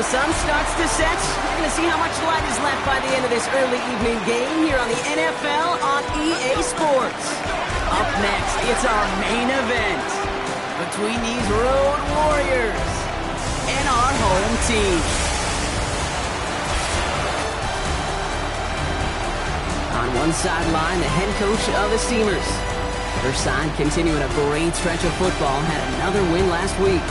the sun starts to set, you're going to see how much light is left by the end of this early evening game here on the NFL on EA Sports. Up next, it's our main event between these road warriors and our home team. On one sideline, the head coach of the Steamers. Her side continuing a great stretch of football, had another win last week.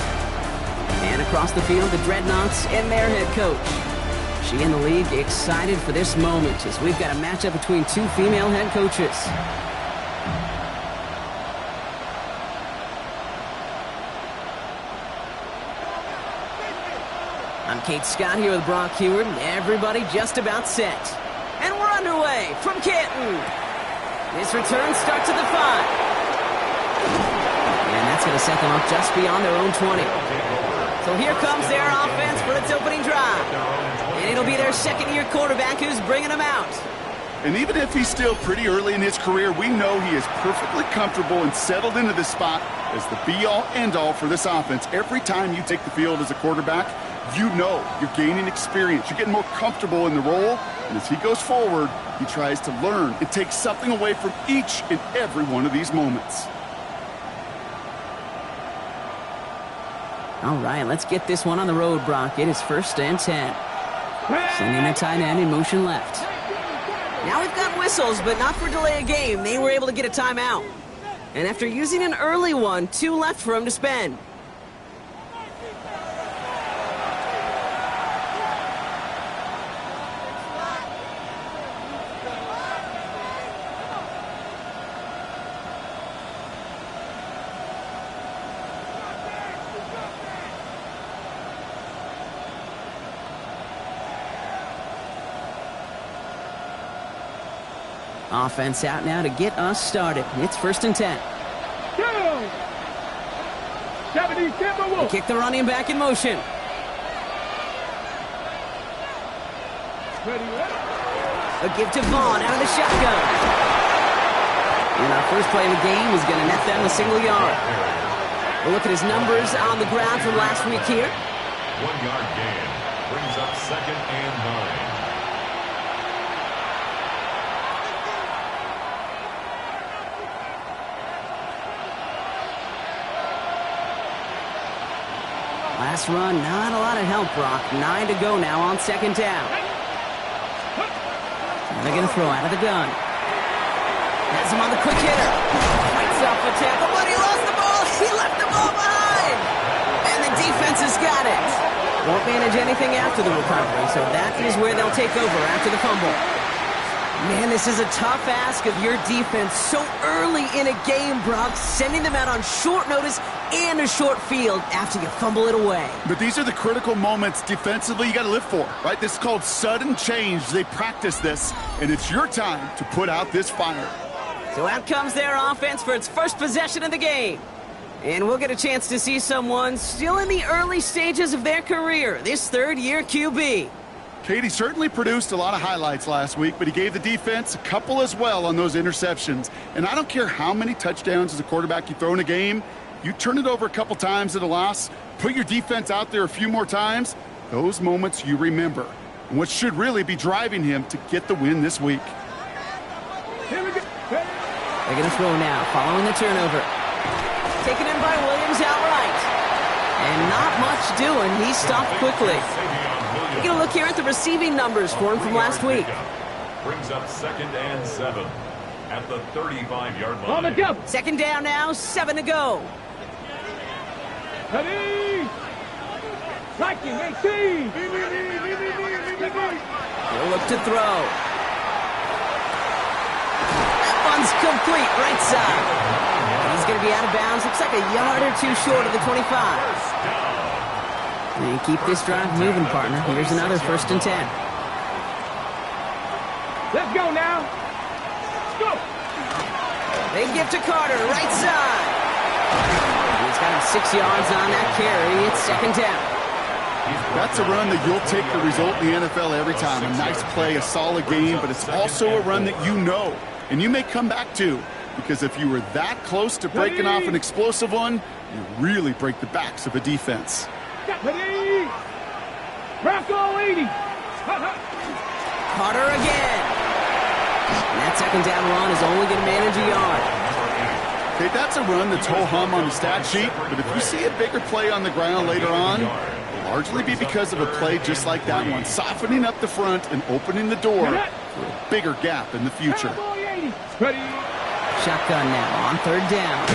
And across the field, the Dreadnoughts and their head coach. She and the league excited for this moment as we've got a matchup between two female head coaches. I'm Kate Scott here with Brock Heward. Everybody just about set. And we're underway from Canton. This return starts at the 5. And that's going to set them up just beyond their own 20. So here comes their offense for its opening drive. And it'll be their second-year quarterback who's bringing them out. And even if he's still pretty early in his career, we know he is perfectly comfortable and settled into this spot as the be-all, end-all for this offense. Every time you take the field as a quarterback, you know you're gaining experience. You're getting more comfortable in the role. And as he goes forward, he tries to learn and take something away from each and every one of these moments. All right, let's get this one on the road, Brock. It is 1st and 10. Sending the tight end in motion left. Now we've got whistles, but not for delay of game. They were able to get a timeout. And after using an early one, 2 left for him to spend. Offense out now to get us started. It's 1st and 10. They kick the running back in motion. A give to Vaughn out of the shotgun. And our first play of the game is going to net them a single yard. We'll look at his numbers on the ground from last week here. 1-yard gain brings up 2nd and 9. Last run, not a lot of help, Brock. 9 to go now on 2nd down. They're going to throw out of the gun. Has him on the quick hitter. Fights off a tackle, but he lost the ball. He left the ball behind. And the defense has got it. Won't manage anything after the recovery, so that is where they'll take over after the fumble. Man, this is a tough ask of your defense so early in a game, Brock, sending them out on short notice and a short field after you fumble it away. But these are the critical moments defensively you got to live for, right? This is called sudden change. They practice this, and it's your time to put out this fire. So out comes their offense for its first possession of the game. And we'll get a chance to see someone still in the early stages of their career, this 3rd-year QB. Katie certainly produced a lot of highlights last week, but he gave the defense a couple as well on those interceptions. And I don't care how many touchdowns as a quarterback you throw in a game, you turn it over a couple times at a loss, put your defense out there a few more times, those moments you remember. And what should really be driving him to get the win this week. They're going to throw now, following the turnover. Taken in by Williams outright. And not much doing. He stopped quickly. We're going to look here at the receiving numbers for him from last week. Brings up 2nd and 7 at the 35-yard line. 2nd down now, 7 to go. He'll look to throw. That one's complete, right side. He's going to be out of bounds. Looks like a yard or 2 short of the 25. And keep this drive moving, partner. Here's another 1st and 10. Let's go now. Let's go. They give to Carter, right side. He's got him 6 yards on that carry. It's 2nd down. That's a run that you'll take the result in the NFL every time. A nice play, a solid game, but it's also a run that you know, and you may come back to, because if you were that close to breaking off an explosive one, you really break the backs of a defense. Bronco 80. Carter again. And that second down run is only going to manage a yard. Okay, that's a run that's ho-hum on the stat sheet, but if you see a bigger play on the ground later on, it'll largely be because of a play just like that one, softening up the front and opening the door for a bigger gap in the future. Shotgun now on third down.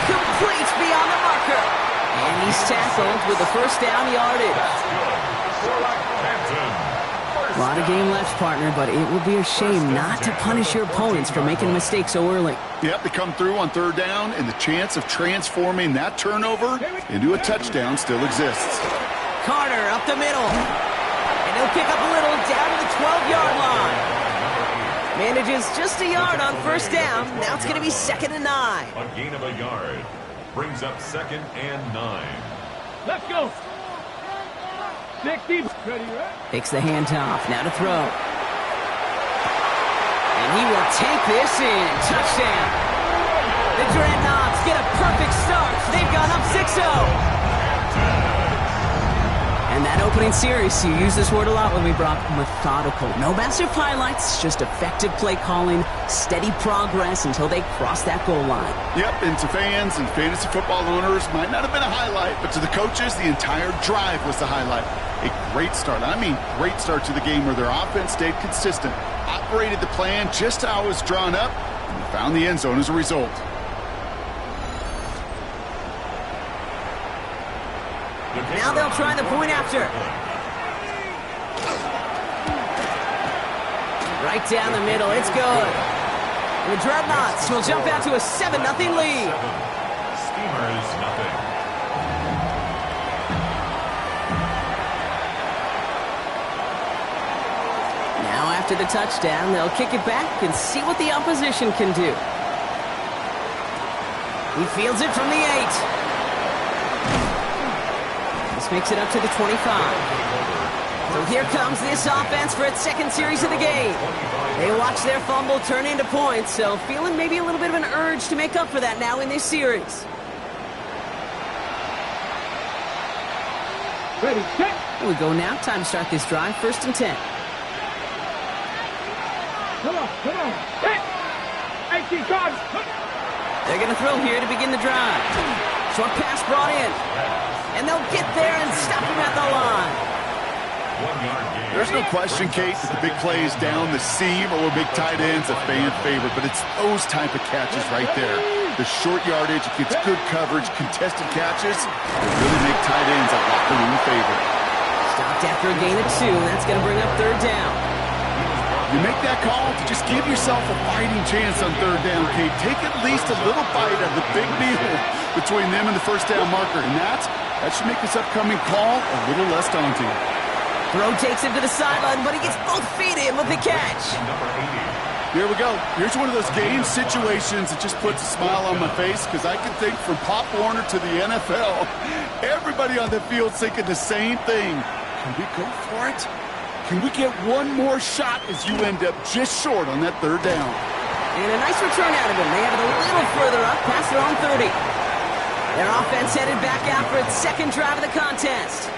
Complete beyond the marker. And he's tackled with the first down yardage. A lot of game left, partner, but it will be a shame not to punish your opponents for making a mistake so early. Yep, they come through on third down, and the chance of transforming that turnover into a touchdown still exists. Carter up the middle. And he'll pick up a little down to the 12-yard line. Manages just a yard on first down. Now it's going to be 2nd and 9. A gain of a yard brings up 2nd and 9. Let's go. 60. Ready, right? Takes the handoff. Now to throw. And he will take this in. Touchdown. The Dreadnoughts get a perfect start. They've gone up 6-0. And that opening series, you use this word a lot when we brought methodical. No massive highlights, just effective play calling, steady progress until they cross that goal line. Yep, and to fans and fantasy football owners, might not have been a highlight, but to the coaches, the entire drive was the highlight. A great start. I mean, great start to the game where their offense stayed consistent, operated the plan just how it was drawn up, and found the end zone as a result. Now they'll try the point after. Right down the middle, it's good. And the Dreadnoughts will jump out to a 7-0 lead. Steamers, nothing. Now after the touchdown, they'll kick it back and see what the opposition can do. He fields it from the 8. Makes it up to the 25. So here comes this offense for its second series of the game. They watch their fumble turn into points, so feeling maybe a little bit of an urge to make up for that now in this series. Ready, set. Here we go now. Time to start this drive. 1st and 10. Come on. Set. 18 cards. They're going to throw here to begin the drive. Short pass brought in. And they'll get there and stop him at the line. 1 yard gain. There's no question, Kate, that the big play is down the seam or big tight ends a fan favorite, but it's those type of catches right there. The short yardage, it gets good coverage, contested catches, that really make tight ends a locker room favorite. Stopped after a gain of 2. That's going to bring up third down. You make that call to just give yourself a fighting chance on third down, Kate. Take at least a little bite of the big meal between them and the first down marker, and that should make this upcoming call a little less daunting. Throw takes him to the sideline, but he gets both feet in with the catch. Here we go. Here's one of those game situations that just puts a smile on my face because I can think from Pop Warner to the NFL, everybody on the field thinking the same thing. Can we go for it? Can we get one more shot as you end up just short on that third down? And a nice return out of him. They have it a little further up past their own 30. Their offense headed back out for its second drive of the contest.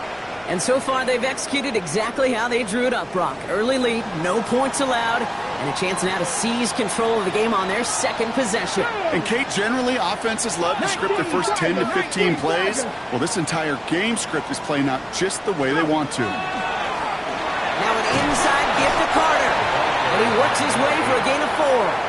And so far, they've executed exactly how they drew it up, Brock. Early lead, no points allowed, and a chance now to seize control of the game on their second possession. And, Kate, generally, offenses love to script their first 10 to 15 plays. Well, this entire game script is playing out just the way they want to. Now an inside gift to Carter, and he works his way for a gain of 4.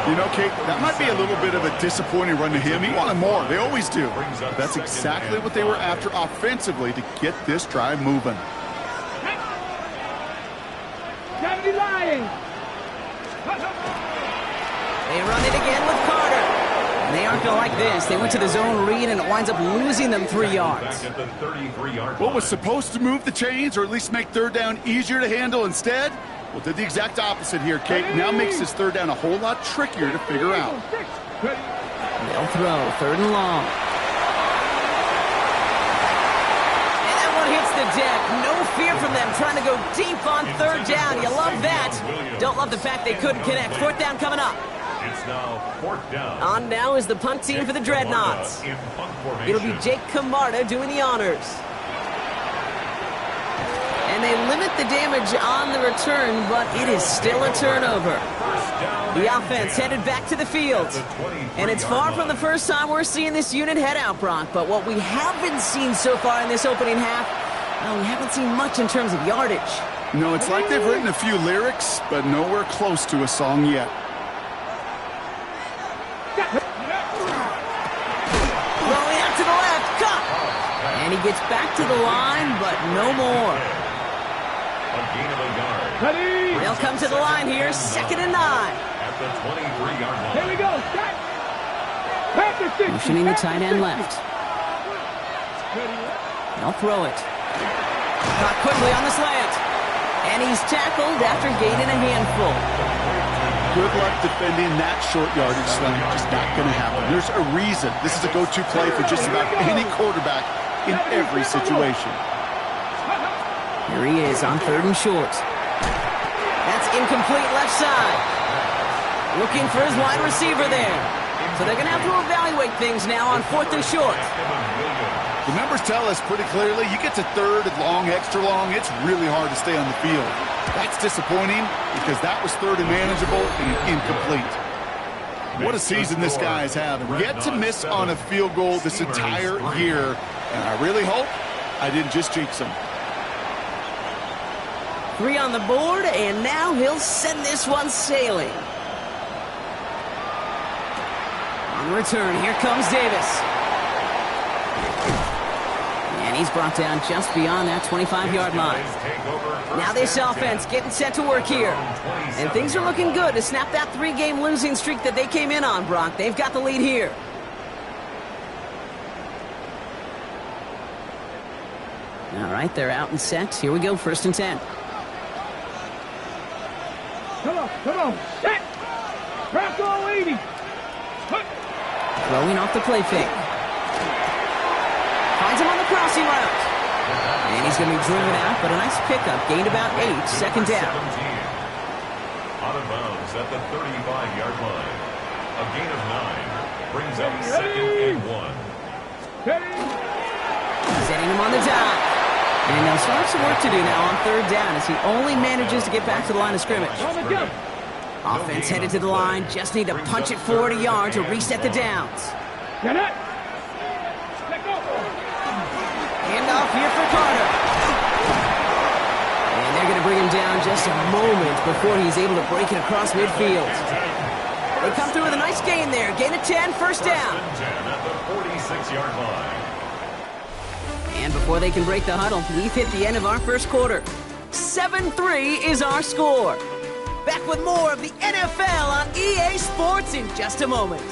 You know, Kate, that might be a little bit of a disappointing run to him. He wanted more. They always do. But that's exactly what they were after offensively to get this drive moving. 70 Lions. They run it again with Carter. And they aren't going to like this. They went to the zone read, and it winds up losing them 3 yards. Back at the 33-yard What was supposed to move the chains or at least make third down easier to handle instead? Well, did the exact opposite here, Kate. Now makes this third down a whole lot trickier to figure out. They'll throw, 3rd and long. And that one hits the deck. No fear from them trying to go deep on 3rd down. You love that. Don't love the fact they couldn't connect. 4th down coming up. It's now 4th down. On now is the punt team for the Dreadnoughts. It'll be Jake Camarda doing the honors. And they limit the damage on the return, but it is still a turnover. The offense headed back to the field. And it's far from the first time we're seeing this unit head out, Brock. But what we haven't seen so far in this opening half, well, we haven't seen much in terms of yardage. No, it's like they've written a few lyrics, but nowhere close to a song yet. Throwing out to the left, cut! And he gets back to the line, but no more. A gain of a yard. They'll come to the line here, 2nd and 9. At the 23-yard line. Here we go. Set. Motioning the tight end left. They'll throw it. Caught quickly on the slant. And he's tackled after gaining a handful. Good luck defending that short yardage slant. Just not going to happen. There's a reason this is a go-to play for just about any quarterback in every situation. Here he is on 3rd and short. That's incomplete left side. Looking for his wide receiver there. So they're going to have to evaluate things now on 4th and short. The numbers tell us pretty clearly, you get to 3rd and long, extra long, it's really hard to stay on the field. That's disappointing because that was 3rd and manageable and incomplete. What a season this guy is having. Yet to miss on a field goal this entire year. And I really hope I didn't just jinx him. 3 on the board, and now he'll send this one sailing. On return, here comes Davis. And he's brought down just beyond that 25-yard line. Now this offense getting set to work here. And things are looking good to snap that 3-game losing streak that they came in on, Brock. They've got the lead here. All right, they're out and set. Here we go, 1st and 10. Come on. Set. Crack all 80. Throwing off the play fake. Finds him on the crossing route. And he's going to be driven out, but a nice pickup. Gained about 8, 2nd down. Out of bounds at the 35-yard line. A gain of 9 brings up 2nd and 1. Setting him on the dive. And they'll start some work to do now on 3rd down as he only manages to get back to the line of scrimmage. Offense headed to the line. Just need to punch it forward a yard to reset the downs. Handoff here for Carter. And they're going to bring him down just a moment before he's able to break it across midfield. They come through with a nice gain there. Gain of 10, 1st down. At the 46-yard line. And before they can break the huddle, we've hit the end of our 1st quarter. 7-3 is our score. Back with more of the NFL on EA Sports in just a moment.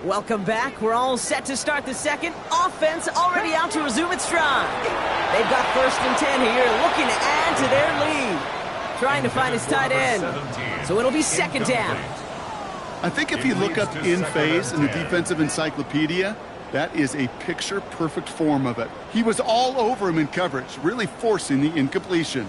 Welcome back. We're all set to start the 2nd. Offense already out to resume its stride. They've got 1st and 10 here, looking to add to their lead. Trying to find his tight end. So it'll be 2nd down. I think if you look up in phase in the defensive encyclopedia, that is a picture-perfect form of it. He was all over him in coverage, really forcing the incompletion.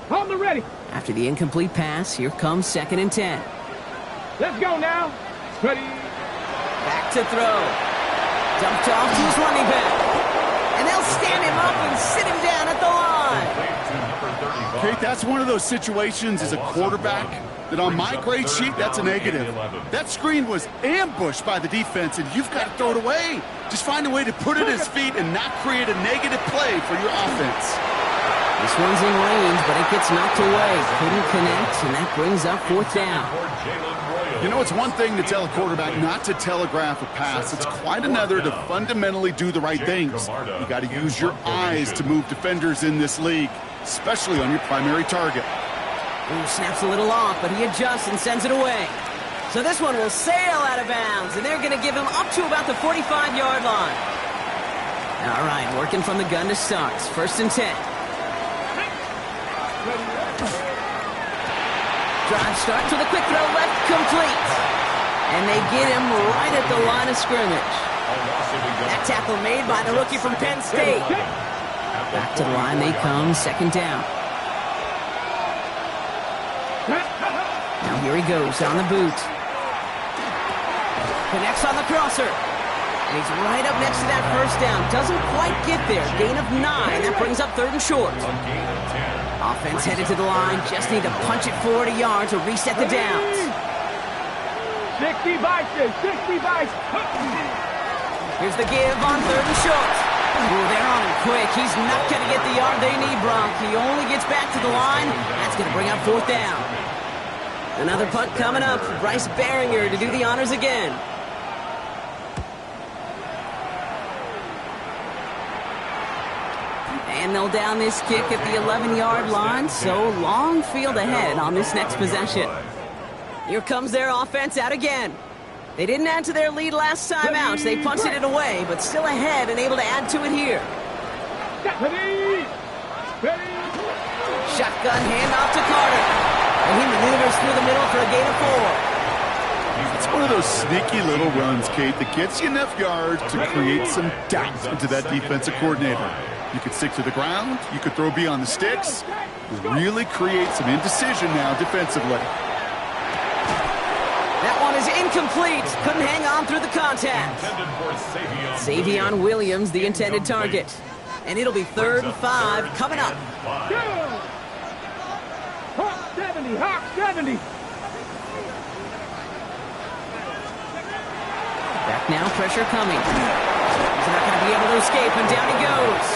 Hold the ready. After the incomplete pass, here comes 2nd and 10. Let's go now. Ready. Back to throw. Dumped off to his running back. And they'll stand him up and sit him down at the line. Kate, that's one of those situations as a quarterback that on my grade sheet, that's a negative. That screen was ambushed by the defense, and you've got to throw it away. Just find a way to put it at his feet and not create a negative play for your offense. This one's in range, but it gets knocked away. Couldn't connect, and that brings up 4th down. You know, it's one thing to tell a quarterback not to telegraph a pass. It's quite another to fundamentally do the right things. You got to use your eyes to move defenders in this league, especially on your primary target. Ooh, snaps a little off, but he adjusts and sends it away. So this one will sail out of bounds, and they're going to give him up to about the 45-yard line. All right, working from the gun to start. 1st and 10. Drive starts with a quick throw left, complete. And they get him right at the line of scrimmage. That tackle made by the rookie from Penn State. Back to the line they come, 2nd down. Now here he goes on the boot. Connects on the crosser. And he's right up next to that 1st down. Doesn't quite get there. Gain of 9. That brings up 3rd and short. Offense headed to the line. Just need to punch it 40 yards to reset the downs. 60 vices, 60 vices. Here's the give on 3rd and short. Ooh, they're on him quick. He's not going to get the yard they need, Bronk. He only gets back to the line. That's going to bring up 4th down. Another punt coming up. Bryce Baringer to do the honors again. And they'll down this kick at the 11-yard line, so long field ahead on this next possession. Here comes their offense out again. They didn't add to their lead last time out, so they punted it away, but still ahead and able to add to it here. Shotgun handoff to Carter. And he maneuvers through the middle for a gain of 4. It's one of those sneaky little runs, Kate, that gets you enough yards to create some doubt into that defensive coordinator. You could stick to the ground. You could throw beyond the sticks. Really create some indecision now defensively. That one is incomplete. Couldn't hang on through the contact. Savion Williams, the intended target. And it'll be 3rd and 5 coming up. Hawk 70, Hawk 70. Back now, pressure coming. He's not going to be able to escape, and down he goes.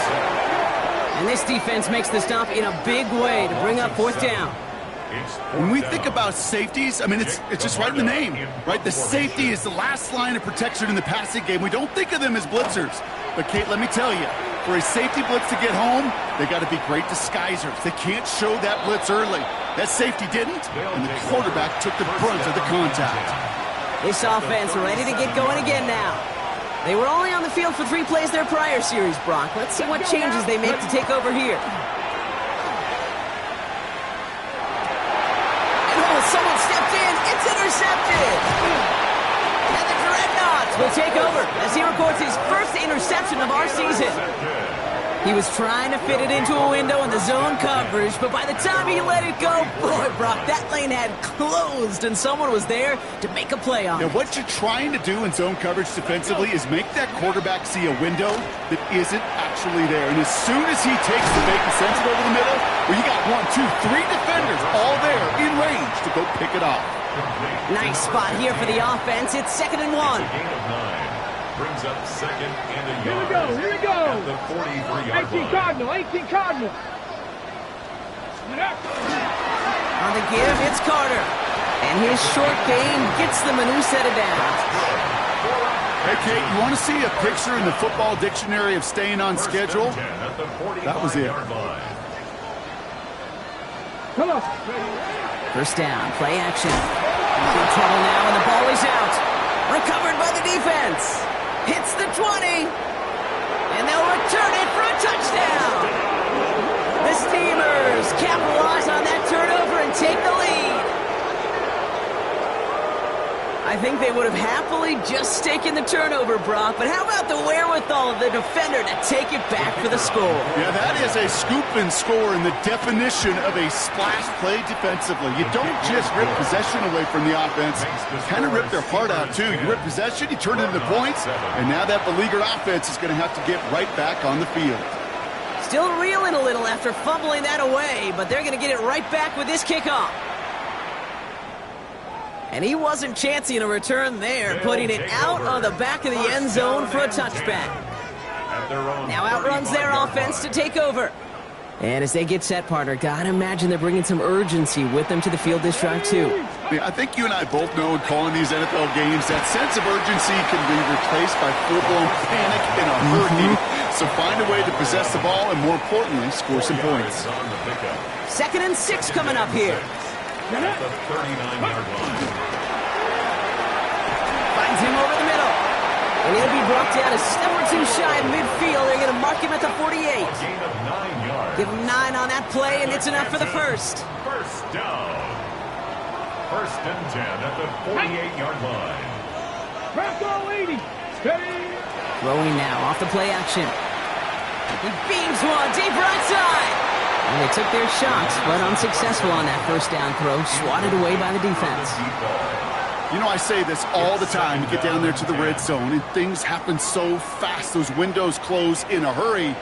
And this defense makes the stop in a big way to bring up 4th down. When we think about safeties, I mean, it's just right in the name, right? The safety is the last line of protection in the passing game. We don't think of them as blitzers. But, Kate, let me tell you, for a safety blitz to get home, they got to be great disguisers. They can't show that blitz early. That safety didn't, and the quarterback took the brunt of the contact. This offense ready to get going again now. They were only on the field for 3 plays their prior series, Brock. Let's see what changes they make to take over here. Oh, someone stepped in. It's intercepted. And the Dreadnoughts will take over as he records his first interception of our season. He was trying to fit it into a window in the zone coverage, but by the time he let it go, boy, Brock, that lane had closed, and someone was there to make a play on it. Now, what you're trying to do in zone coverage defensively is make that quarterback see a window that isn't actually there. And as soon as he takes the fake and sends it over the middle, well, you got 1, 2, 3 defenders all there in range to go pick it off. Nice spot here for the offense. It's 2nd and 1. Brings up 2nd and a yard. Here we go. At the 43-yard 18 line. Cardinal, 18 Cardinal. On the give, it's Carter. And his short gain gets them a new set of downs. Hey, Kate, you want to see a picture in the football dictionary of staying on schedule? That was it. Come on. 1st down, play action. In trouble now, and the ball is out. Recovered by the defense. Hits the 20. And they'll return it for a touchdown. The Steamers capitalize on that turnover and take the lead. I think they would have happily just taken the turnover, Brock, but how about the wherewithal of the defender to take it back for the score? Yeah, that is a scoop and score in the definition of a splash play defensively. You don't just rip possession away from the offense. You kind of rip their heart out, too. You rip possession, you turn it into points, and now that beleaguered offense is going to have to get right back on the field. Still reeling a little after fumbling that away, but they're going to get it right back with this kickoff. And he wasn't chancing a return there, putting it out on the back of the end zone for a touchback. Now outruns their offense to take over. And as they get set, partner, gotta imagine they're bringing some urgency with them to the field this drive, too. Yeah, I think you and I both know in calling these NFL games, that sense of urgency can be replaced by full-blown panic in a hurry. So find a way to possess the ball and, more importantly, score some points. 2nd and 6 coming up here. At the 39-yard line. Finds him over the middle. And he'll be brought down a step or two shy of midfield. They're going to mark him at the 48. Gain of 9 yards. Give him 9 on that play, and it's enough for the first. First down. 1st and 10 at the 48-yard line. Back goal 80. Steady. Throwing now off the play action. He beams one deep right side. And they took their shots, but unsuccessful on that first down throw. Swatted away by the defense. You know, I say this all the time. You get down there to the red zone, and things happen so fast. Those windows close in a hurry.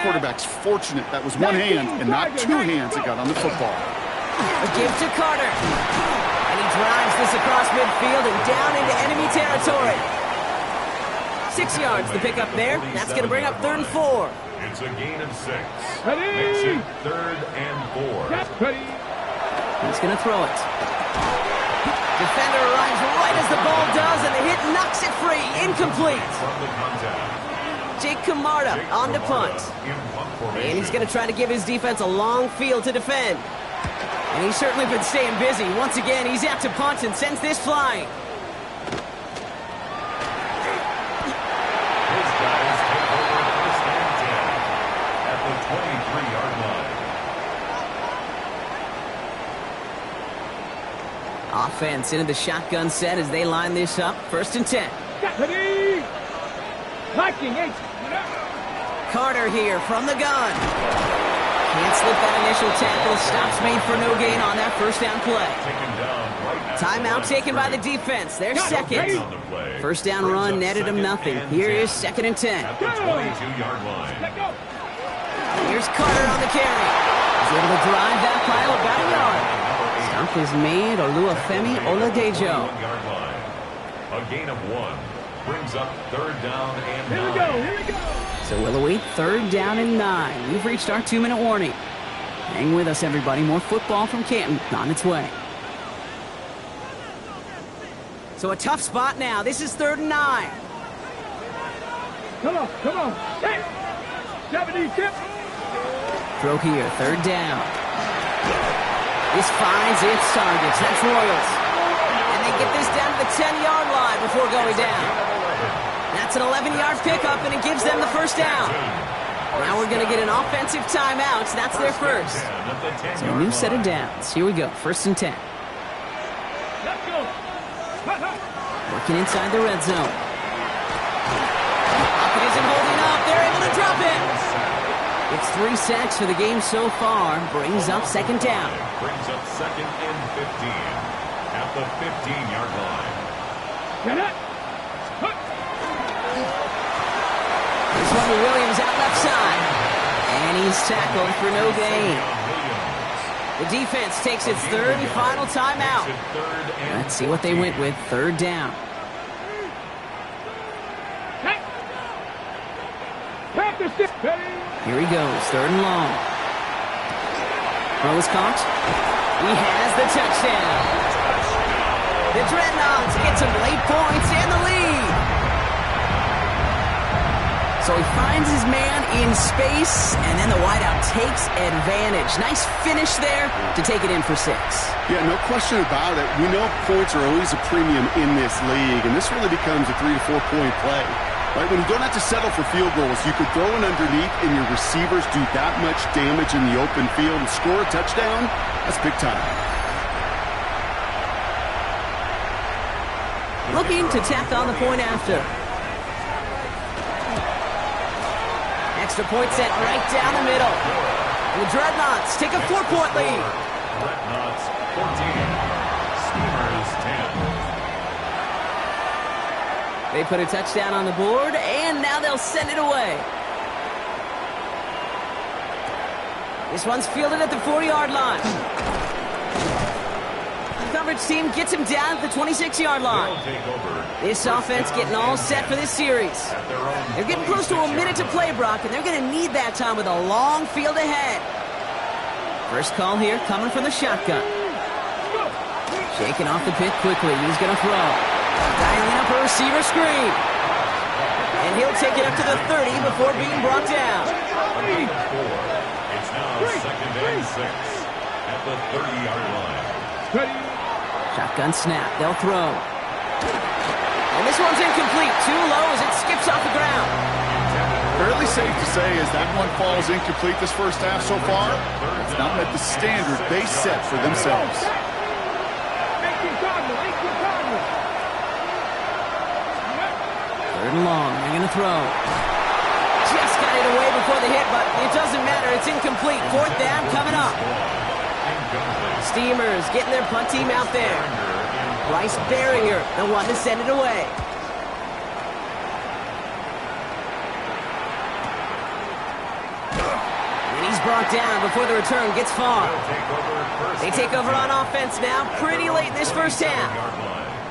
Quarterback's fortunate that was one hand and not two hands that got on the football. A give to Carter. And he drives this across midfield and down into enemy territory. 6 yards the pick up there. That's going to bring up 3rd and 4. It's a gain of 6. Ready. Makes it 3rd and 4. Ready. He's going to throw it. Defender arrives right as the ball does, and the hit knocks it free. Incomplete. From the contact. Jake Camarda on the punt. And he's going to try to give his defense a long field to defend. And he's certainly been staying busy. Once again, he's out to punt and sends this flying. His guys take over 1st and 10 at the 23-yard line. Offense into the shotgun set as they line this up. 1st and 10. Ready. Liking 8. Carter here from the gun. Can't slip that initial tackle. Stops made for no gain on that first down play. Timeout taken by the defense. They're second. First down run netted them nothing. Here is 2nd and 10. At the 22-yard line. Here's Carter on the carry. He's able to drive that pile about a yard. Stop is made Oluwafemi Oladejo. A gain of 1 brings up 3rd down and 9. Here we go. Here we go. So we'll await 3rd down and 9. We've reached our 2-minute warning. Hang with us, everybody. More football from Canton on its way. So a tough spot now. This is 3rd and 9. Come on. Come on. Hey. 70 tip. Throw here. 3rd down. This finds its targets. That's Royals. And they get this down to the 10-yard line before going down. That's an 11-yard pickup, and it gives them the first down. Now we're going to get an offensive timeout. That's their first. So a new set of downs. Here we go. 1st and 10. Let's go. Working inside the red zone. Pocket isn't holding up. They're able to drop it. It's 3 sacks for the game so far. Brings up 2nd down. Brings up 2nd and 15 at the 15-yard line. Get it. This one to Williams out left side. And he's tackled for no gain. The defense takes its 3rd and final timeout. Let's see what they went with. 3rd down. Here he goes. 3rd and long. Throw is caught. He has the touchdown. The Dreadnoughts get some late points and the lead. So he finds his man in space, and then the wideout takes advantage. Nice finish there to take it in for 6. Yeah, no question about it. We know points are always a premium in this league, and this really becomes a 3 to 4 point play. Right, when you don't have to settle for field goals, you could throw it underneath, and your receivers do that much damage in the open field and score a touchdown. That's big time. Looking to tack on the point after. Extra point set right down the middle. And the Dreadnoughts take a 4-point lead. Dreadnoughts 14. Steamers 10. They put a touchdown on the board, and now they'll send it away. This one's fielded at the 40-yard line. The coverage team gets him down at the 26-yard line. This offense getting all set for this series. They're getting close to a minute to play, Brock, and they're going to need that time with a long field ahead. First call here coming from the shotgun. Shaking off the pit quickly. He's going to throw. Dialing up a receiver screen. And he'll take it up to the 30 before being brought down. It's now 2nd and 6 at the 30-yard line. Shotgun snap. They'll throw. And this one's incomplete. Too low as it skips off the ground. Fairly safe to say as that one falls incomplete this first half so far, it's not met the standard they set for themselves. Third and long. They're going to throw. Just got it away before the hit, but it doesn't matter. It's incomplete. Fourth down coming up. Steamers getting their punt team out there. Bryce Beringer, the one to send it away. And he's brought down before the return gets far. They take over on offense now pretty late in this first half.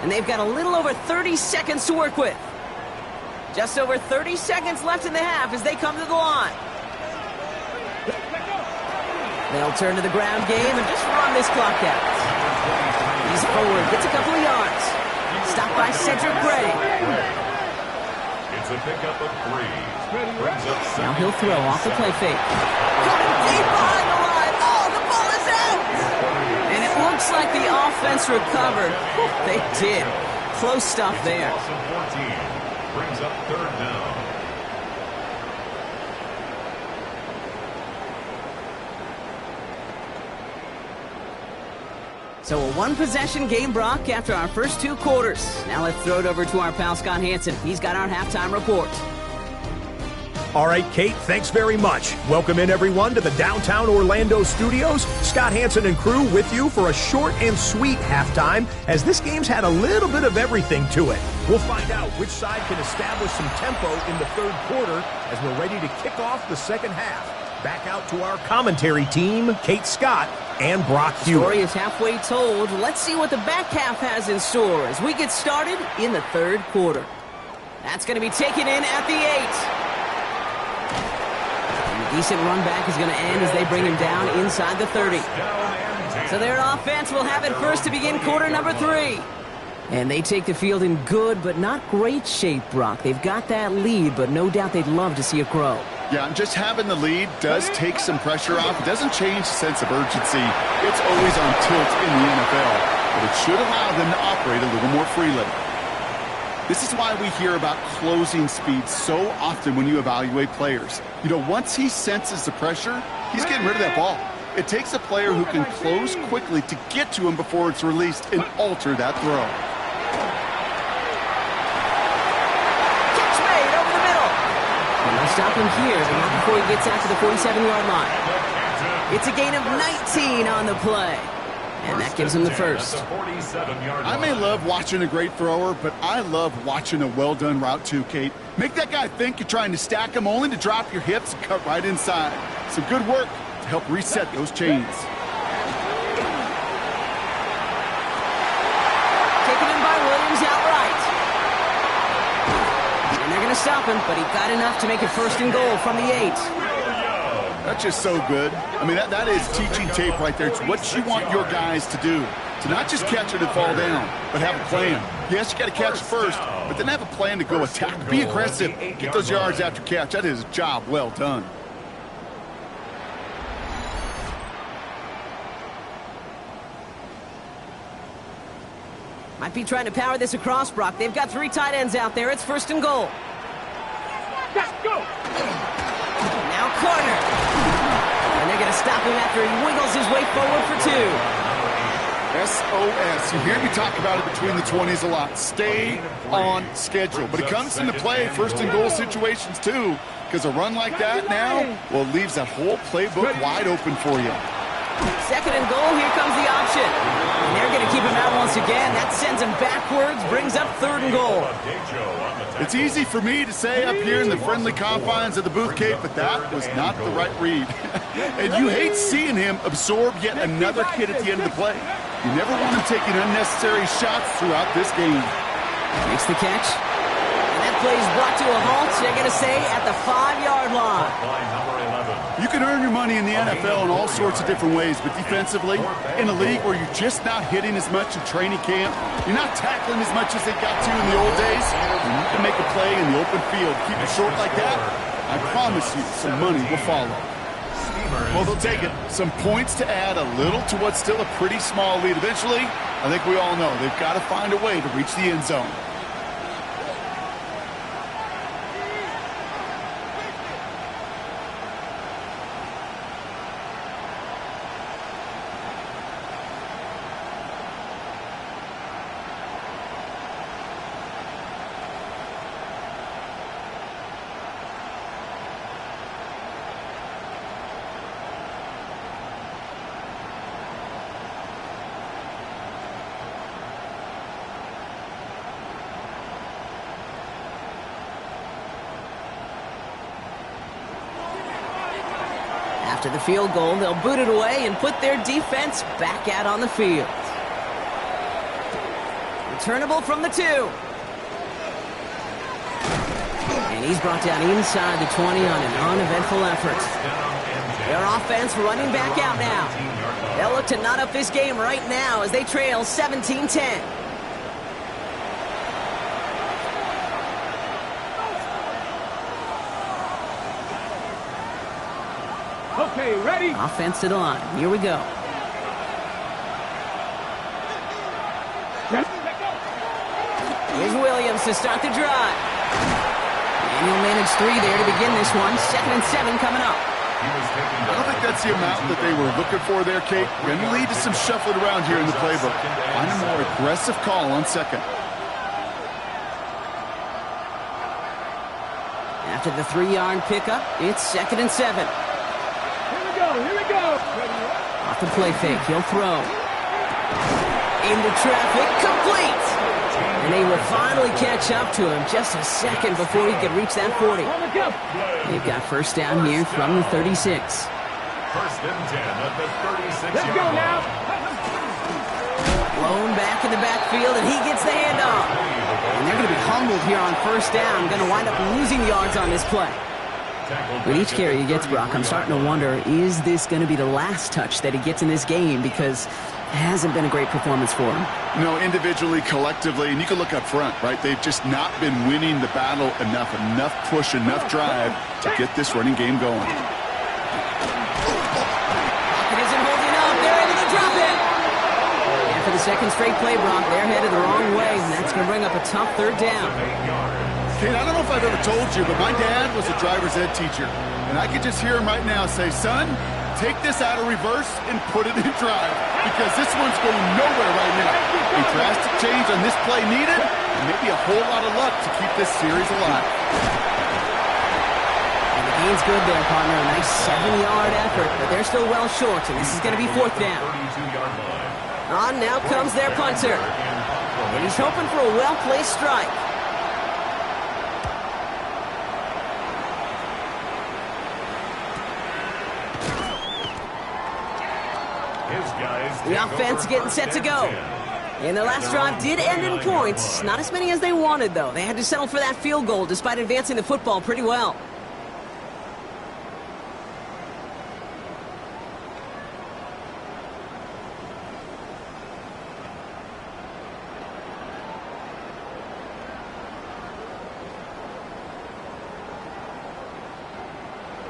And they've got a little over 30 seconds to work with. Just over 30 seconds left in the half as they come to the line. They'll turn to the ground game and just run this clock out. He's forward, gets a couple of yards. Stopped by Cedric Gray. It's a pickup of 3. Now he'll throw off the play fake. Coming deep behind the line. Oh, the ball is out! And it looks like the offense recovered. They did. Close stuff there. Brings up 3rd down. So a one-possession game, Brock, after our first 2 quarters. Now let's throw it over to our pal Scott Hansen. He's got our halftime report. All right, Kate, thanks very much. Welcome in, everyone, to the downtown Orlando studios. Scott Hansen and crew with you for a short and sweet halftime, as this game's had a little bit of everything to it. We'll find out which side can establish some tempo in the 3rd quarter as we're ready to kick off the 2nd half. Back out to our commentary team, Kate Scott and Brock Hewitt. The story is halfway told. Let's see what the back half has in store as we get started in the 3rd quarter. That's going to be taken in at the 8. Decent run back is going to end as they bring him down inside the 30. So their offense will have it first to begin quarter number 3. And they take the field in good but not great shape, Brock. They've got that lead, but no doubt they'd love to see it grow. Yeah, and just having the lead does take some pressure off. It doesn't change the sense of urgency. It's always on tilt in the NFL, but it should allow them to operate a little more freely. This is why we hear about closing speed so often when you evaluate players. You know, once he senses the pressure, he's getting rid of that ball. It takes a player who can close quickly to get to him before it's released and alter that throw. Catch made over the middle. And they'll stop him here, but not before he gets out to the 47-yard line. It's a gain of 19 on the play. And that gives him the first. I may love watching a great thrower, but I love watching a well-done route too, Kate. Make that guy think you're trying to stack him only to drop your hips and cut right inside. Some good work to help reset those chains. Taken in by Williams outright. And they're going to stop him, but he got enough to make it 1st and goal from the 8. That's just so good. I mean, that is teaching tape right there. It's what you want your guys to do. To not just catch it and fall down, but have a plan. Yes, you got to catch it first, but then have a plan to go attack. Be aggressive. Get those yards after catch. That is a job well done. Might be trying to power this across, Brock. They've got 3 tight ends out there. It's 1st and goal. Let's go. Now corner. And they're going to stop him after he wiggles his way forward for 2. SOS. You hear me talk about it between the 20s a lot. Stay on schedule. But it comes into play 1st and goal situations too, because a run like that now, well, it leaves that whole playbook wide open for you. 2nd and goal. Here comes the option. And they're going to keep him out once again. That sends him backwards, brings up 3rd and goal. It's easy for me to say up here in the friendly confines of the booth, Kate, but that was not the right read. And you hate seeing him absorb yet another hit at the end of the play. You never want him taking unnecessary shots throughout this game. Makes the catch. And that play is brought to a halt, they're going to say, at the 5-yard line. You can earn your money in the NFL in all sorts of different ways, but defensively, in a league where you're just not hitting as much in training camp, you're not tackling as much as they got to in the old days, you need to make a play in the open field. Keep it short like that, I promise you some money will follow. Well, they'll take it. Some points to add a little to what's still a pretty small lead. Eventually, I think we all know they've got to find a way to reach the end zone. After the field goal, they'll boot it away and put their defense back out on the field. Returnable from the 2. And he's brought down inside the 20 on an uneventful effort. Their offense running back out now. They'll look to knot up this game right now as they trail 17-10. Okay, ready? Offense to the line. Here we go. Here's Williams to start the drive. And he'll manage 3 there to begin this one. 2nd and 7 coming up. I don't think that's the amount that they were looking for there, Kate. Going to lead to some shuffling around here in the playbook. Find a more aggressive call on 2nd. After the 3-yard pickup, it's 2nd and 7. Here we go. Off the play fake, he'll throw. Into traffic, complete! And they will finally catch up to him just a second before he could reach that 40. They've got first down here from the 36. 1st and 10 at the 36-yard line. Let's go now. Blown back in the backfield, and he gets the handoff. And they're going to be humbled here on first down. Going to wind up losing yards on this play. With each carry he gets, Brock, I'm starting to wonder, is this going to be the last touch that he gets in this game? Because it hasn't been a great performance for him. You know, individually, collectively, and you can look up front, right? They've just not been winning the battle enough push, enough drive to get this running game going. It isn't holding up. They're into the drop it. And for the second straight play, Brock, they're headed the wrong way, and that's going to bring up a tough 3rd down. Kate, I don't know if I've ever told you, but my dad was a driver's ed teacher. And I could just hear him right now say, son, take this out of reverse and put it in drive. Because this one's going nowhere right now. A drastic change on this play needed, and maybe a whole lot of luck to keep this series alive. And the gain's good there, partner. A nice 7-yard effort, but they're still well short, and this is going to be 4th down. On now comes their punter. And he's hoping for a well-placed strike. The offense getting set to go. And their last drive did end in points. Not as many as they wanted, though. They had to settle for that field goal despite advancing the football pretty well.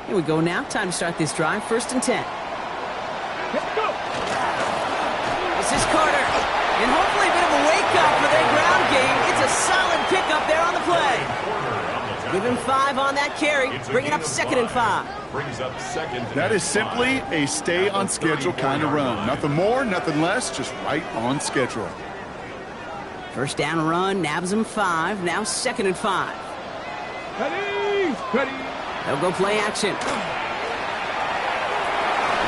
Here we go now. Time to start this drive. 1st and 10. Let's go. This is Carter. And hopefully a bit of a wake-up for their ground game. It's a solid pickup there on the play. Give him 5 on that carry. Bring it up 2nd and 5. That is simply a stay-on-schedule kind of run. Nothing more, nothing less, just right on schedule. First down run, nabs him 5. Now 2nd and 5. Ready. They'll go play action.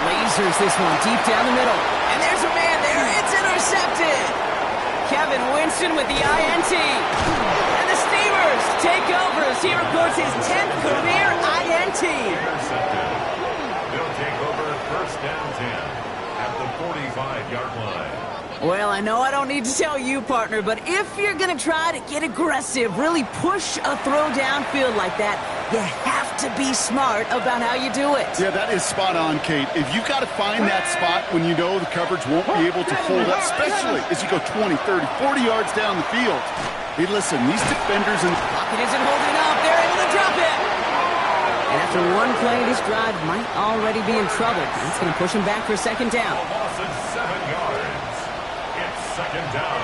Lasers this one deep down the middle. And there's a man there. It's intercepted. Kevin Winston with the INT. And the Steamers take over as he records his 10th career INT. Intercepted. They'll take over 1st down 10 at the 45-yard line. Well, I know I don't need to tell you, partner, but if you're going to try to get aggressive, really push a throw downfield like that, you have to be smart about how you do it. Yeah, that is spot on, Kate. If you've got to find that spot when you know the coverage won't be able to hold up, especially as you go 20, 30, 40 yards down the field. Hey, listen, these defenders and Pocket isn't holding up. They're able to drop it. And after one play, this drive might already be in trouble. That's going to push him back for second down. A loss of 7 yards. It's second down.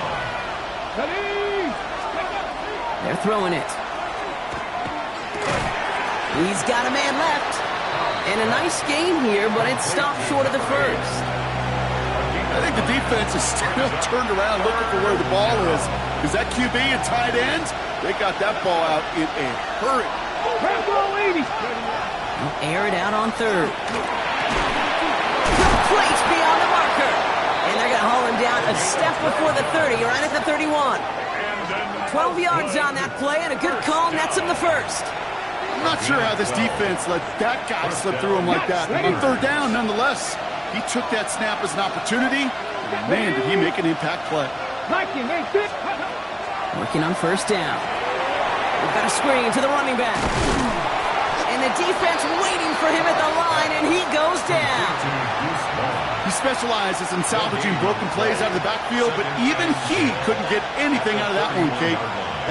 They're throwing it. He's got a man left. And a nice game here, but it stopped short of the first. I think the defense is still turned around looking for where the ball is. Because that QB and tight end, they got that ball out in a hurry. They'll air it out on third. Complete beyond the marker. And they're going to haul him down a step before the 30, right at the 31. 12 yards on that play, and a good call nets him the first. I'm not sure how this defense let that guy slip through him like that. On third down, nonetheless, he took that snap as an opportunity. And man, did he make an impact play. Working on first down. We've got a screen to the running back. And the defense waiting for him at the line, and he goes down. He specializes in salvaging broken plays out of the backfield, but even he couldn't get anything out of that one, Kate.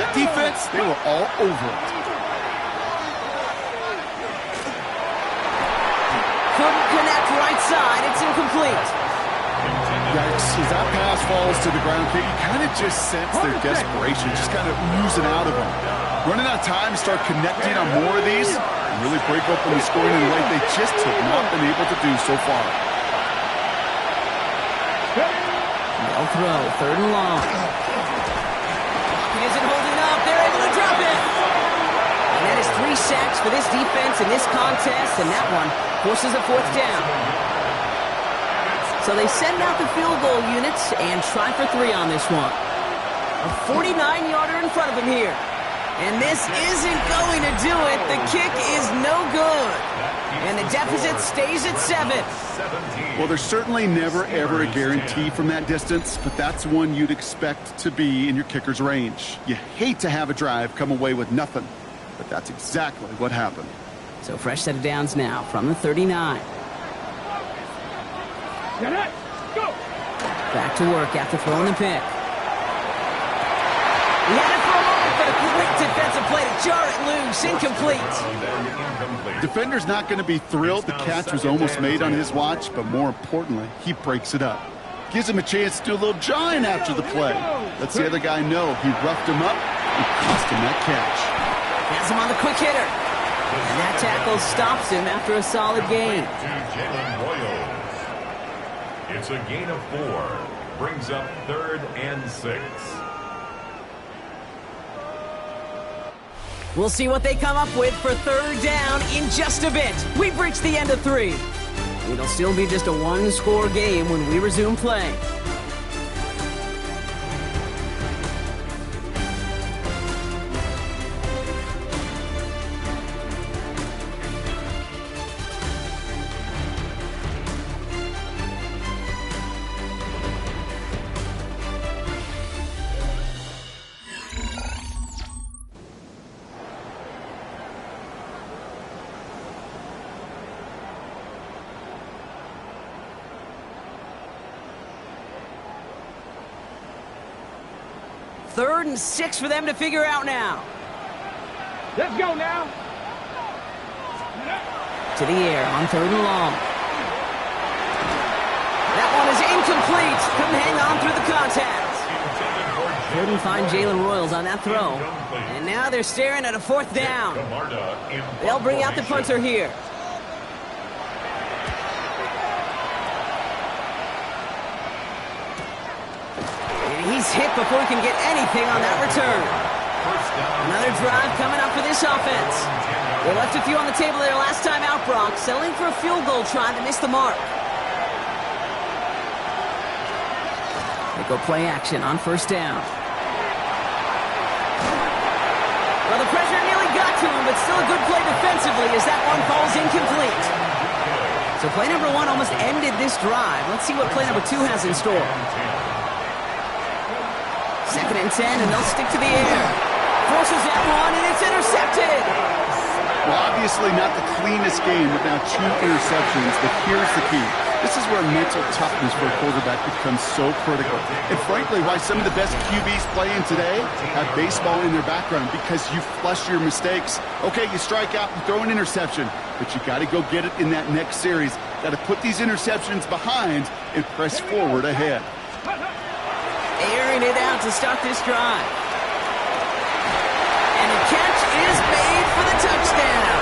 That defense, they were all over it. Couldn't connect right side. It's incomplete. Yikes, as that pass falls to the ground, Kate, you kind of just sense their desperation, just kind of oozing out of them. Running out of time to start connecting on more of these and really break open the scoring in a way they just have not been able to do so far. They'll throw, third and long. He isn't holding up. They're able to drop it. And that is 3 sacks for this defense in this contest, and that one forces a fourth down. So they send out the field goal units and try for 3 on this one. A 49-yarder in front of him here. And this isn't going to do it. The kick is no good. And the deficit stays at 7. Well, there's certainly never, ever a guarantee from that distance, but that's one you'd expect to be in your kicker's range. You hate to have a drive come away with nothing, but that's exactly what happened. So fresh set of downs now from the 39. Back to work after throwing the pick. He had it for a moment, but a quick defensive play to jar it loose. Incomplete. Defender's not going to be thrilled the catch was almost made on his watch, but more importantly, he breaks it up. Gives him a chance to do a little jawing after the play. Lets the other guy know he roughed him up and cost him that catch. Has him on the quick hitter. And that tackle stops him after a solid gain. It's a gain of 4. Brings up 3rd and 6. We'll see what they come up with for third down in just a bit. We've reached the end of 3. It'll still be just a 1-score game when we resume play. Third and 6 for them to figure out now. Let's go now. To the air on third and long. That one is incomplete. Couldn't hang on through the contact. Couldn't find Jalen Royals on that throw. And now they're staring at a fourth down. They'll bring out the punter here. He's hit before he can get anything on that return. Another drive coming up for this offense. They left a few on the table there last time out, Brock, settling for a field goal try to miss the mark. They go play action on first down. Well, the pressure nearly got to him, but still a good play defensively as that one falls incomplete. So play number 1 almost ended this drive. Let's see what play number 2 has in store. 2nd and 10, and they'll stick to the air. Forces that one, and it's intercepted. Well, obviously not the cleanest game with now 2 interceptions, but here's the key. This is where mental toughness for a quarterback becomes so critical. And frankly, why some of the best QBs playing today have baseball in their background, because you flush your mistakes. Okay, you strike out and throw an interception, but you got to go get it in that next series. Got to put these interceptions behind and press forward ahead. Airing it out to start this drive. And the catch is made for the touchdown.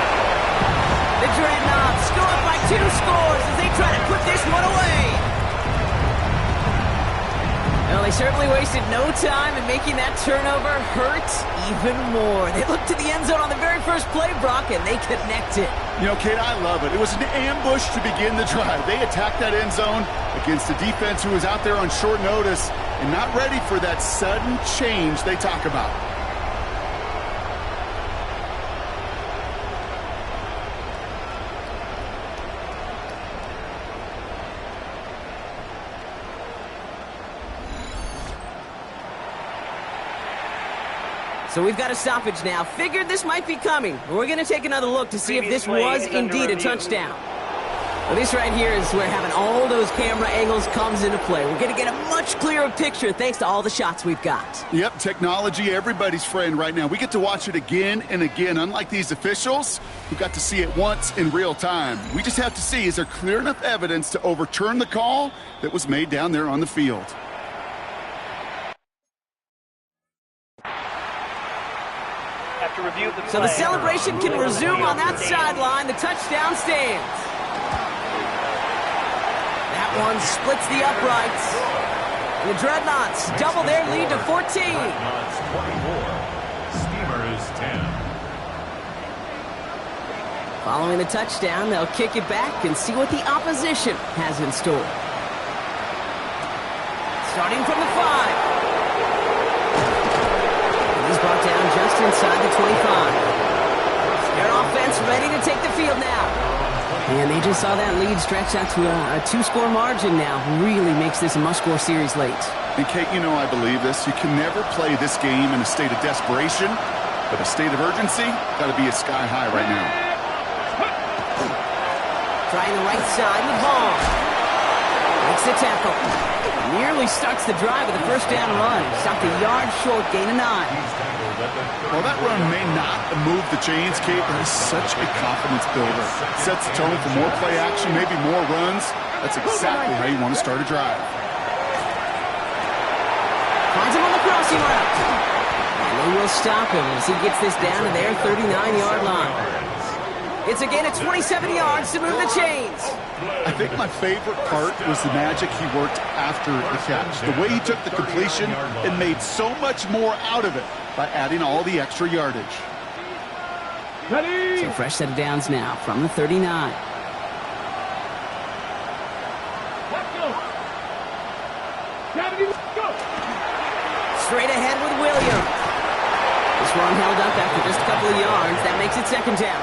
The Dreadnoughts go up by 2 scores as they try to put this one away. Well, they certainly wasted no time in making that turnover hurt even more. They looked to the end zone on the very first play, Brock, and they connected. You know, Kate, I love it. It was an ambush to begin the drive. They attacked that end zone against a defense who was out there on short notice and not ready for that sudden change they talk about. So we've got a stoppage now. Figured this might be coming. We're going to take another look to see if this was indeed a touchdown. Well, this right here is where having all those camera angles comes into play. We're going to get a much clearer picture thanks to all the shots we've got. Yep, technology, everybody's friend right now. We get to watch it again and again, unlike these officials who got to see it once in real time. We just have to see, is there clear enough evidence to overturn the call that was made down there on the field? So the celebration can resume on that sideline. The touchdown stands. That one splits the uprights. And the Dreadnoughts double their lead to 14. Dreadnoughts 24, Steamers 10. Following the touchdown, they'll kick it back and see what the opposition has in store. Starting from the 5. He's brought down just inside the 25. Their offense ready to take the field now. And they just saw that lead stretch out to a 2-score margin now. Really makes this a must-score series late. And Kate, you know I believe this. You can never play this game in a state of desperation, but a state of urgency got to be sky high right now. Trying the right side with Hall. Makes the tackle. Nearly starts the drive with a first down run. Stopped a yard short, gain of 9. Well, that run may not move the chains, Kate, but it's such a confidence builder. Sets the tone for more play action, maybe more runs. That's exactly how you want to start a drive. Finds him on the crossing route. And they will stop him as he gets this down to their 39-yard line. It's a gain of 27 yards to move the chains. I think my favorite part was the magic he worked after the catch. The way he took the completion and made so much more out of it by adding all the extra yardage. Ready? So fresh set of downs now from the 39. Let's go. 70, let's go. Straight ahead with William. This run held up after just a couple of yards. That makes it second down.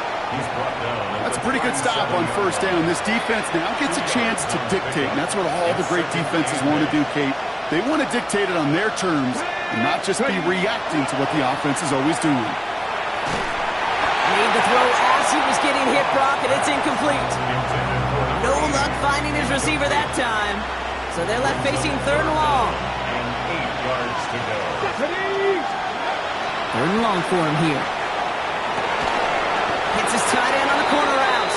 That's a pretty good stop on first down. This defense now gets a chance to dictate, and that's what all the great defenses want to do, Kate. They want to dictate it on their terms and not just be reacting to what the offense is always doing. Made the throw as he was getting hit, Brock, and it's incomplete. No luck finding his receiver that time. So they're left facing third and long. And 8 yards to go. Third and long for him here. Hits his tight end on the corner route.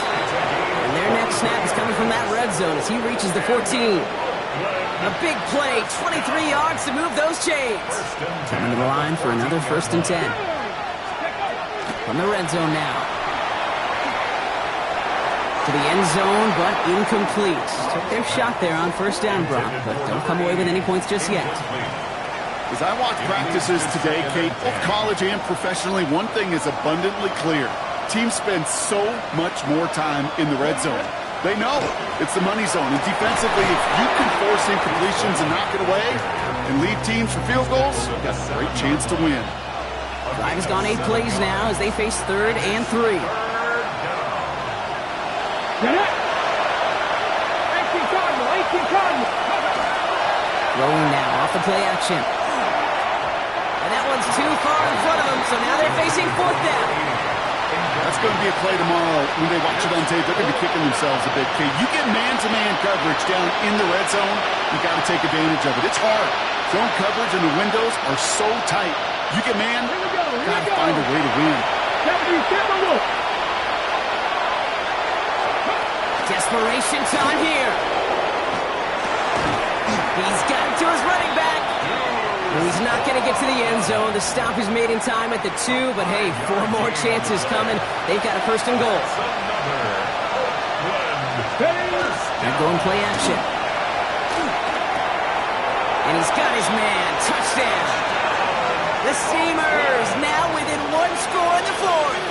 And their next snap is coming from that red zone as he reaches the 14. A big play, 23 yards to move those chains. Coming to the line for another 1st and 10. From the red zone now. To the end zone, but incomplete. Took their shot there on first down, Brock, but don't come away with any points just yet. As I watch practices today, Kate, both college and professionally, one thing is abundantly clear. Teams spend so much more time in the red zone. They know it's the money zone. And defensively, if you can force incompletions and knock it away and lead teams for field goals, you've got a great chance to win. Drive has gone 8 plays now as they face 3rd and 3. Rolling now off the play action. And that one's too far in front of them, so now they're facing 4th down. That's going to be a play tomorrow. When they watch it on tape, they're going to be kicking themselves a bit. Okay, you get man-to-man coverage down in the red zone, you got to take advantage of it. It's hard. Zone coverage and the windows are so tight. You get man, got to find a way to win. Desperation time here. He's got it to his running back. He's not going to get to the end zone. The stop is made in time at the 2, but hey, 4 more chances coming. They've got a first and goal. And going play action. And he's got his man. Touchdown. The Steamers now within 1 score in the 4th.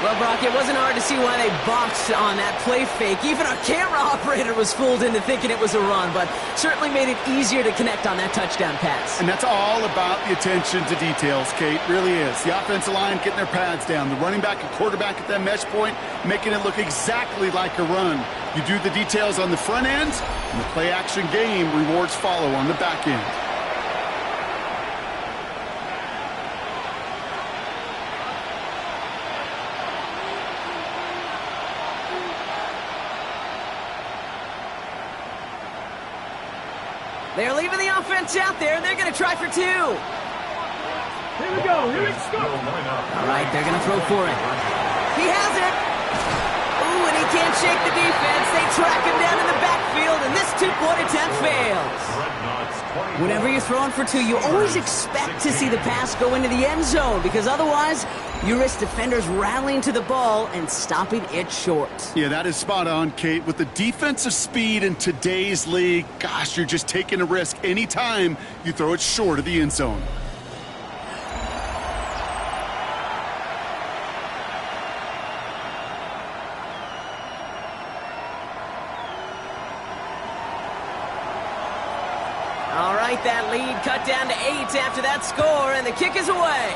Well, Brock, it wasn't hard to see why they boxed on that play fake. Even our camera operator was fooled into thinking it was a run, but certainly made it easier to connect on that touchdown pass. And that's all about the attention to details, Kate. Really is. The offensive line getting their pads down. The running back and quarterback at that mesh point, making it look exactly like a run. You do the details on the front end, and the play-action game rewards follow on the back end. They're leaving the offense out there. They're going to try for 2. Here we go. Here we go. All right, they're going to throw for it. He has it. Ooh, and he can't shake the defense. They track him down in the backfield, and this 2-point attempt fails. Whenever you're throwing for 2, you always expect to see the pass go into the end zone, because otherwise you risk defenders rallying to the ball and stopping it short. Yeah, that is spot on, Kate. With the defensive speed in today's league, gosh, you're just taking a risk anytime you throw it short of the end zone. All right, that lead cut down to 8 after that score, and the kick is away.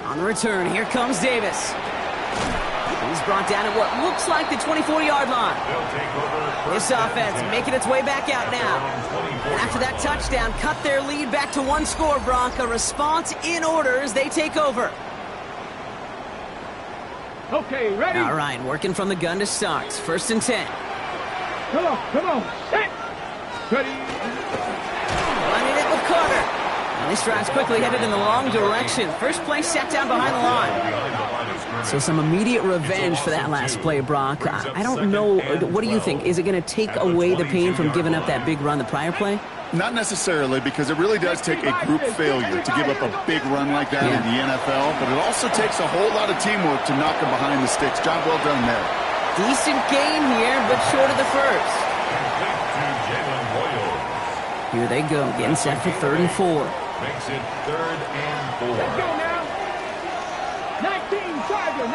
On the return, here comes Davis. He's brought down at what looks like the 24-yard line. This offense making its way back out now. And after that touchdown, cut their lead back to 1 score, Brock. A response in order as they take over. Okay, ready? All right, working from the gun to start. 1st and 10. Come on. Set. Ready. Running it with Carter. And this drive's quickly headed in the wrong direction. First play set down behind the line. So some immediate revenge for that last play, Brock. I don't know. What do you think? Is it going to take away the pain from giving up that big run the prior play? Not necessarily, because it really does take a group failure to give up a big run like that in the NFL, but it also takes a whole lot of teamwork to knock them behind the sticks. Job well done there. Decent gain here, but short of the first. Here they go, getting set for 3rd and 4. Makes it 3rd and 4. Let's go now. 19 Chargers.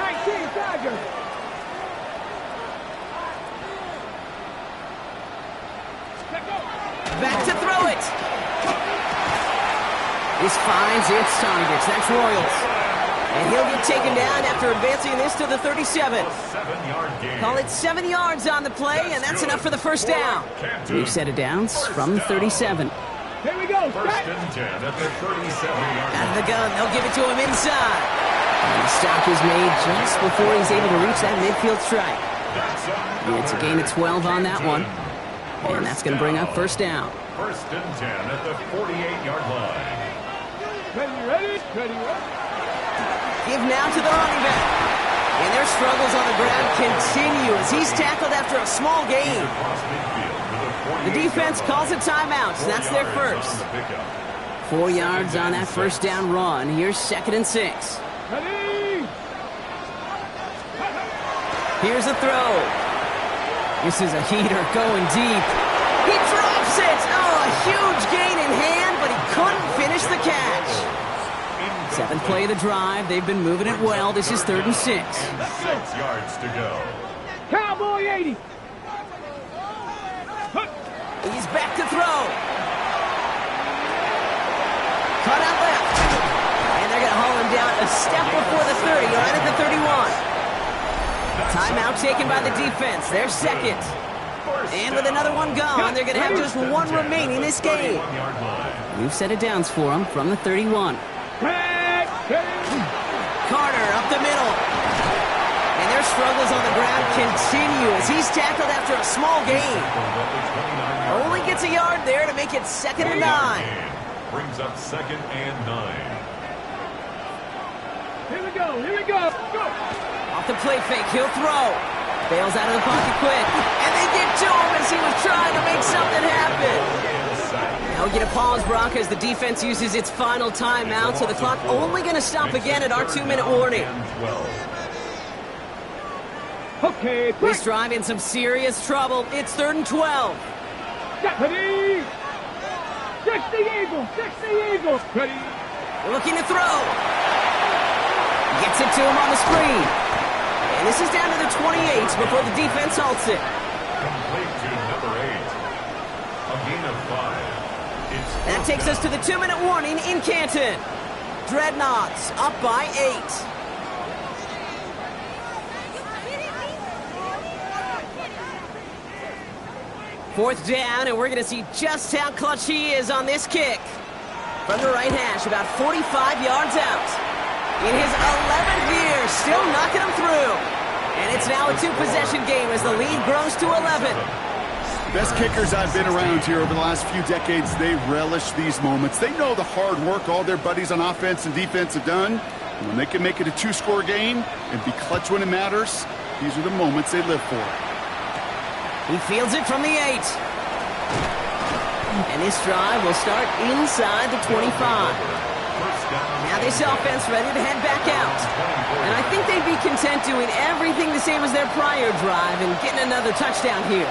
Let's go. Back to throw it. This finds its targets. That's Royals. And he'll get taken down after advancing this to the 37. 7-yard gain. Call it 7 yards on the play, and that's enough for the first down. New set of downs from the 37. Here we go. 1st and 10 at the 37-yard Out of the gun, they'll give it to him inside. And the stop is made just before he's able to reach that midfield strike. It's a gain of 12 on that one. And that's going to bring up 1st down. 1st and 10 at the 48-yard line. Ready. Give now to the running back. And their struggles on the ground continue as he's tackled after a small gain. The defense calls a timeout, so that's their first. 4 yards on that 1st down run. Here's 2nd and 6. Ready. Here's a throw. This is a heater going deep. He drops it. Oh, a huge gain in hand, but he couldn't finish the catch. 7th play of the drive. They've been moving it well. This is 3rd and 6. 6 yards to go. Cowboy 80. He's back to throw. Cut out left. And they're going to haul him down a step before the 30, right at the 31. Timeout taken by the defense. They're 2nd. And with another one gone, they're going to have just 1 remaining this game. New set of downs for them from the 31. the middle. And their struggles on the ground continue as he's tackled after a small gain. Only gets a yard there to make it 2nd and 9. Brings up 2nd and 9. Here we go, here we go. Go. Off the play fake, he'll throw. Bails out of the pocket quick. And they get to him as he was trying to make something happen. Now we get a pause, Brock, as the defense uses its final timeout, so the clock only going to stop again at our 2-minute warning. Okay, This drive in some serious trouble. It's 3rd and 12. Ready? 60 Eagles, 60 Eagles. Ready? Looking to throw. Gets it to him on the screen. And this is down to the 28 before the defense halts it. Complete to number 8. A gain of 5. That takes us to the 2-minute warning in Canton. Dreadnoughts up by 8. Fourth down, and we're going to see just how clutch he is on this kick. From the right hash, about 45 yards out. In his 11th year, still knocking him through. And it's now a 2-possession game as the lead grows to 11. Best kickers I've been around here over the last few decades, they relish these moments. They know the hard work all their buddies on offense and defense have done. And when they can make it a 2-score game and be clutch when it matters, these are the moments they live for. He fields it from the 8. And this drive will start inside the 25. Now this offense ready to head back out. And I think they'd be content doing everything the same as their prior drive and getting another touchdown here.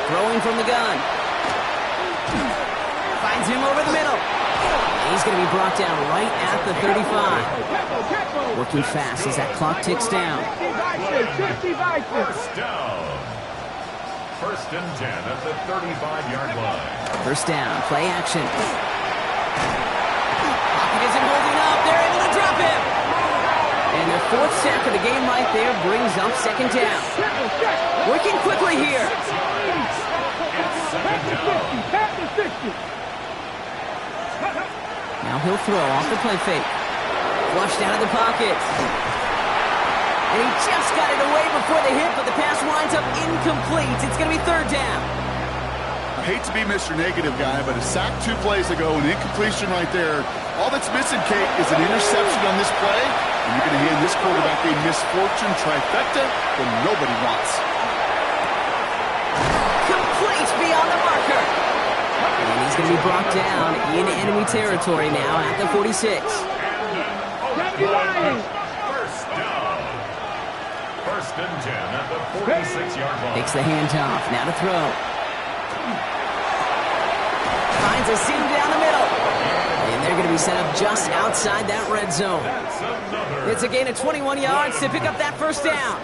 Throwing from the gun. Finds him over the middle. He's going to be brought down right at the 35. Working fast as that clock ticks down. First down. 1st and 10 at the 35-yard line. First down, play action. Pocket isn't holding up. They're able to drop him. And their 4th sack of the game right there brings up 2nd down. Working quickly here. Now he'll throw off the play fake. Flushed out of the pocket. And he just got it away before the hit, but the pass winds up incomplete. It's going to be 3rd down. I hate to be Mr. Negative guy, but a sack 2 plays ago, an incompletion right there. All that's missing, Kate, is an interception on this play. And you're going to hand this quarterback a misfortune trifecta that nobody wants. Complete beyond the marker. And he's going to be brought down in enemy territory now at the 46. First down. 1st and 10 at the 46-yard line. Takes the handoff. Now to throw. Finds a seam down the middle. And they're going to be set up just outside that red zone. It's a gain of 21 yards to pick up that 1st down.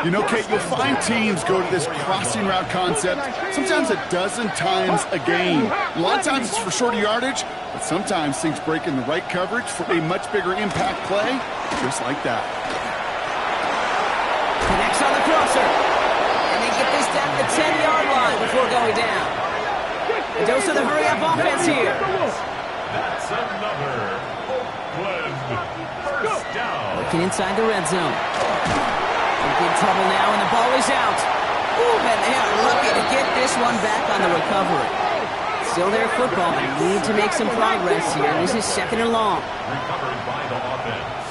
You know, Kate, you'll find teams go to this crossing route concept sometimes a dozen times a game. A lot of times it's for shorter yardage, but sometimes things break in the right coverage for a much bigger impact play, just like that. Connects on the crosser. And they get this down to the 10-yard line before going down. A dose of the hurry-up offense here. That's another Oakland first down. Looking inside the red zone. In big trouble now, and the ball is out. Ooh, and they are lucky to get this one back on the recovery. Still their football. They need to make some progress here. This is 2nd and long. Recovered by the offense.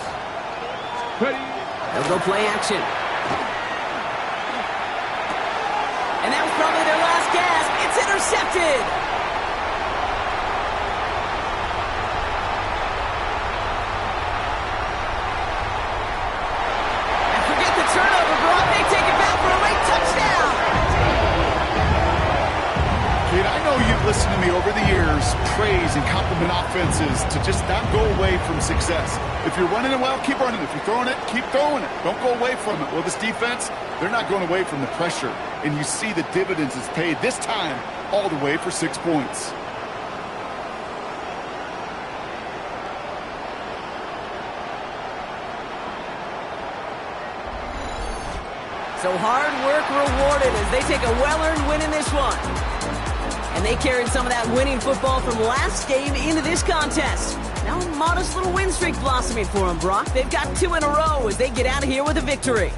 They'll go play action. And that was probably their last gasp. It's intercepted. And forget the turnover, Brock. They take it back for a late touchdown. Kate, I know you've listened to me over the years praise and compliment offenses to just not go away from success. If you're running it well, keep running it. If you're throwing it, keep throwing it. Don't go away from it. Well, this defense, they're not going away from the pressure. And you see the dividends it's paid this time all the way for 6 points. So hard work rewarded as they take a well-earned win in this one. And they carried some of that winning football from last game into this contest. Now a modest little win streak blossoming for them, Brock. They've got 2 in a row as they get out of here with a victory.